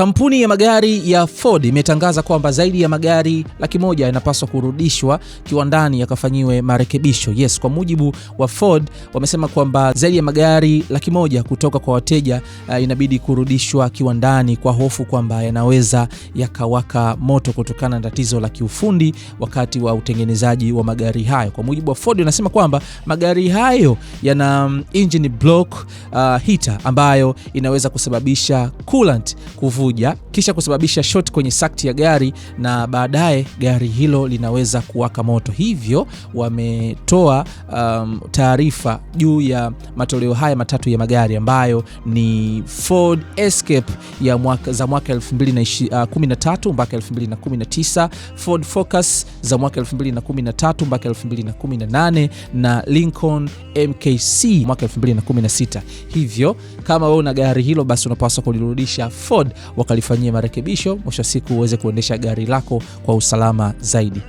Kampuni ya magari ya Ford imetangaza kwamba zaidi ya magari 100,000 yanapaswa kurudishwa kiwandani yakafanyiwe marekebisho. Yes, kwa mujibu wa Ford wamesema kwamba zaidi ya magari 100,000 kutoka kwa wateja inabidi kurudishwa kiwandani kwa hofu kwamba yanaweza yakawaka moto kutokana na tatizo la kiufundi wakati wa utengenezaji wa magari hayo. Kwa mujibu wa Ford wanasema kwamba magari hayo yana engine block heater ambayo inaweza kusababisha coolant kuvuja kisha kusababisha short kwenye sakti ya gari na baadaye gari hilo linaweza kuwaka moto. Hivyo wametoa taarifa juu ya matoleo haya matatu ya magari ambayo ni Ford Escape za mwaka 2013 mpaka 2019, Ford Focus za mwaka 2013 mpaka 2018 na Lincoln MKC mwaka 2016. Hivyo kama wewe una gari hilo basi unapaswa kulirudisha Ford wakalifanyia marekebisho, mwisho siku uweze kuendesha gari lako kwa usalama zaidi.